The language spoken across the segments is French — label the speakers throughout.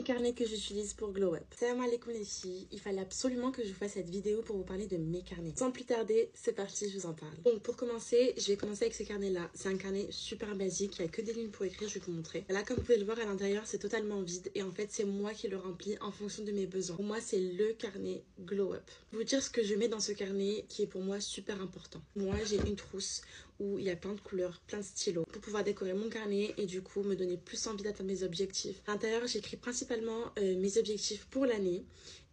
Speaker 1: Les carnets que j'utilise pour Glow Up. Salam alaikum les filles, il fallait absolument que je vous fasse cette vidéo pour vous parler de mes carnets. Sans plus tarder, c'est parti, je vous en parle. Donc pour commencer, je vais commencer avec ce carnet là. C'est un carnet super basique, il n'y a que des lignes pour écrire, je vais vous montrer. Là comme vous pouvez le voir à l'intérieur, c'est totalement vide et en fait c'est moi qui le remplis en fonction de mes besoins. Pour moi c'est le carnet Glow Up. Je vais vous dire ce que je mets dans ce carnet qui est pour moi super important. Moi j'ai une trousse où il y a plein de couleurs, plein de stylos pour pouvoir décorer mon carnet et du coup me donner plus envie d'atteindre mes objectifs. À l'intérieur j'écris principalement mes objectifs pour l'année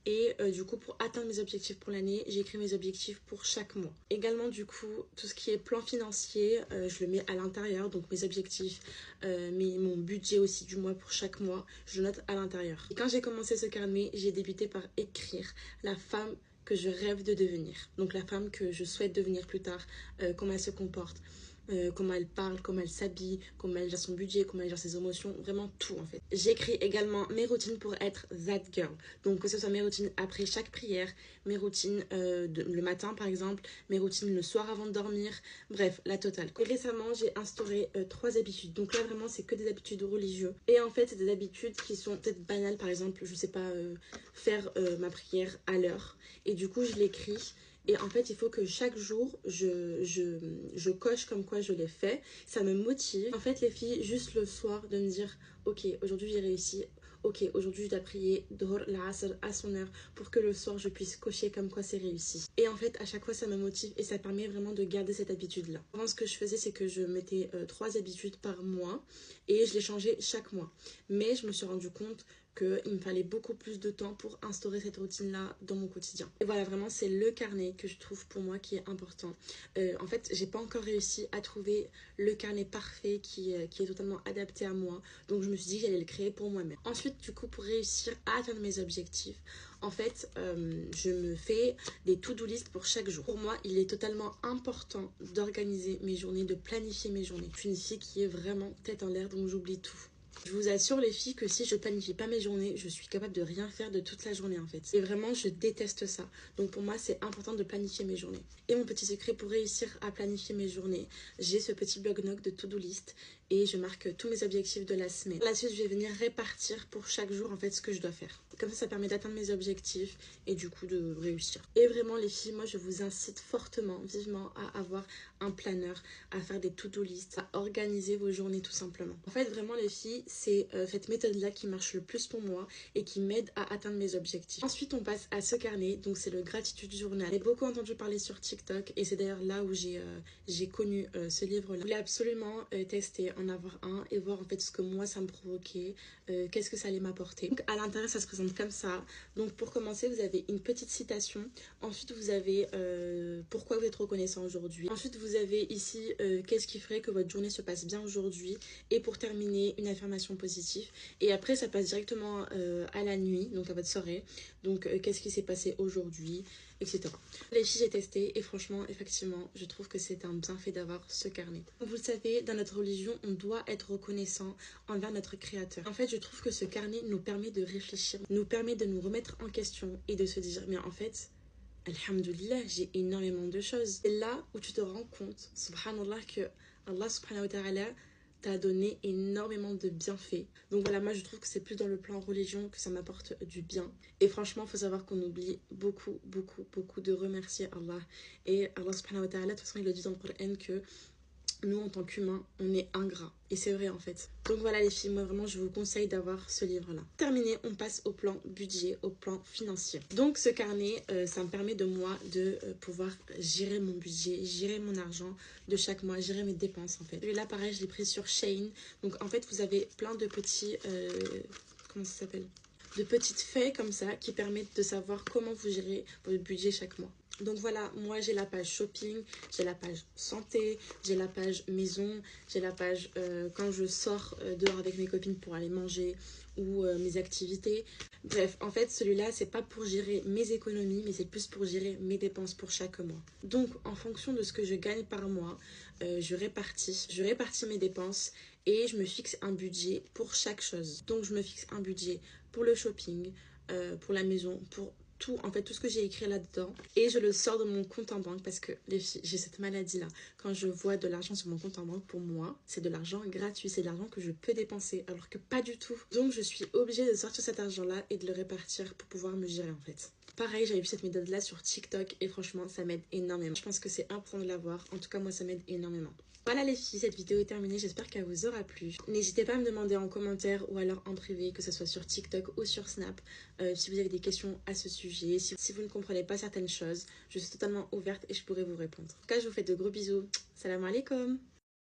Speaker 1: et du coup pour atteindre mes objectifs pour l'année j'écris mes objectifs pour chaque mois. Également du coup tout ce qui est plan financier je le mets à l'intérieur, donc mes objectifs, mon budget aussi du mois pour chaque mois je note à l'intérieur. Et quand j'ai commencé ce carnet j'ai débuté par écrire la femme que je rêve de devenir, donc la femme que je souhaite devenir plus tard, comment elle se comporte, comment elle parle, comment elle s'habille, comment elle gère son budget, comment elle gère ses émotions, vraiment tout en fait. J'écris également mes routines pour être that girl, donc que ce soit mes routines après chaque prière, mes routines le matin par exemple, mes routines le soir avant de dormir, bref, la totale. Et récemment j'ai instauré 3 habitudes, donc là vraiment c'est que des habitudes religieuses et en fait c'est des habitudes qui sont peut-être banales, par exemple je sais pas, faire ma prière à l'heure et du coup je l'écris. Et en fait, il faut que chaque jour, je coche comme quoi je l'ai fait. Ça me motive. En fait, les filles, juste le soir, de me dire « Ok, aujourd'hui j'ai réussi. Ok, aujourd'hui je dois prier Dhuhr, l'Asr à son heure pour que le soir je puisse cocher comme quoi c'est réussi. » Et en fait, à chaque fois, ça me motive et ça permet vraiment de garder cette habitude-là. Avant, ce que je faisais, c'est que je mettais 3 habitudes par mois et je les changeais chaque mois. Mais je me suis rendu compte qu'il me fallait beaucoup plus de temps pour instaurer cette routine-là dans mon quotidien. Et voilà, vraiment, c'est le carnet que je trouve pour moi qui est important. En fait, j'ai pas encore réussi à trouver le carnet parfait qui est totalement adapté à moi. Donc, je me suis dit que j'allais le créer pour moi-même. Ensuite, du coup, pour réussir à atteindre mes objectifs, en fait, je me fais des to-do list pour chaque jour. Pour moi, il est totalement important d'organiser mes journées, de planifier mes journées. Je suis une fille qui est vraiment tête en l'air, donc j'oublie tout. Je vous assure les filles que si je planifie pas mes journées, je suis capable de rien faire de toute la journée en fait. Et vraiment je déteste ça. Donc pour moi c'est important de planifier mes journées. Et mon petit secret pour réussir à planifier mes journées, j'ai ce petit bloc-notes de to-do list et je marque tous mes objectifs de la semaine. Par la suite je vais venir répartir pour chaque jour en fait ce que je dois faire. Comme ça permet d'atteindre mes objectifs et du coup de réussir. Et vraiment les filles, moi je vous incite fortement, vivement à avoir un planeur, à faire des to-do list, à organiser vos journées tout simplement. En fait vraiment les filles, c'est cette méthode-là qui marche le plus pour moi et qui m'aide à atteindre mes objectifs. Ensuite, on passe à ce carnet, donc c'est le gratitude journal. J'ai beaucoup entendu parler sur TikTok et c'est d'ailleurs là où j'ai connu ce livre-là. Je voulais absolument tester, en avoir un et voir en fait ce que moi ça me provoquait, qu'est-ce que ça allait m'apporter. Donc à l'intérieur, ça se présente comme ça. Donc pour commencer, vous avez une petite citation. Ensuite, vous avez pourquoi vous êtes reconnaissant aujourd'hui. Ensuite, vous avez ici qu'est-ce qui ferait que votre journée se passe bien aujourd'hui. Et pour terminer, une affirmation positive. Et après, ça passe directement à la nuit, donc à votre soirée. Donc, qu'est-ce qui s'est passé aujourd'hui, etc. Les filles, j'ai testé et franchement, effectivement, je trouve que c'est un bienfait d'avoir ce carnet. Comme vous le savez, dans notre religion, on doit être reconnaissant envers notre créateur. En fait, je trouve que ce carnet nous permet de réfléchir, nous permet de nous remettre en question et de se dire, mais en fait, alhamdoulilah, j'ai énormément de choses. C'est là où tu te rends compte, subhanallah, que Allah subhanahu wa ta'ala t'a donné énormément de bienfaits. Donc voilà, moi je trouve que c'est plus dans le plan religion que ça m'apporte du bien. Et franchement, il faut savoir qu'on oublie beaucoup, beaucoup, beaucoup de remercier Allah. Et Allah subhanahu wa ta'ala, de toute façon, il le dit dans le Coran que nous, en tant qu'humains, on est ingrats. Et c'est vrai, en fait. Donc voilà, les filles, moi, vraiment, je vous conseille d'avoir ce livre-là. Terminé, on passe au plan budget, au plan financier. Donc, ce carnet, ça me permet de moi de pouvoir gérer mon budget, gérer mon argent de chaque mois, gérer mes dépenses, en fait. Celui-là, pareil, je l'ai pris sur Shein. Donc, en fait, vous avez plein de petits... comment ça s'appelle ? De petites feuilles comme ça qui permettent de savoir comment vous gérez votre budget chaque mois. Donc voilà, moi j'ai la page shopping, j'ai la page santé, j'ai la page maison, j'ai la page quand je sors dehors avec mes copines pour aller manger ou mes activités. Bref, en fait celui-là c'est pas pour gérer mes économies mais c'est plus pour gérer mes dépenses pour chaque mois. Donc en fonction de ce que je gagne par mois, je répartis mes dépenses et je me fixe un budget pour chaque chose. Donc je me fixe un budget pour le shopping, pour la maison, pour tout, en fait, tout ce que j'ai écrit là-dedans et je le sors de mon compte en banque parce que les filles, j'ai cette maladie-là. Quand je vois de l'argent sur mon compte en banque, pour moi, c'est de l'argent gratuit, c'est de l'argent que je peux dépenser, alors que pas du tout. Donc, je suis obligée de sortir cet argent-là et de le répartir pour pouvoir me gérer, en fait. Pareil, j'avais vu cette méthode-là sur TikTok et franchement, ça m'aide énormément. Je pense que c'est important de l'avoir. En tout cas, moi, ça m'aide énormément. Voilà les filles, cette vidéo est terminée, j'espère qu'elle vous aura plu. N'hésitez pas à me demander en commentaire ou alors en privé, que ce soit sur TikTok ou sur Snap, si vous avez des questions à ce sujet, si vous ne comprenez pas certaines choses, je suis totalement ouverte et je pourrai vous répondre. En tout cas, je vous fais de gros bisous. Salam alaikum.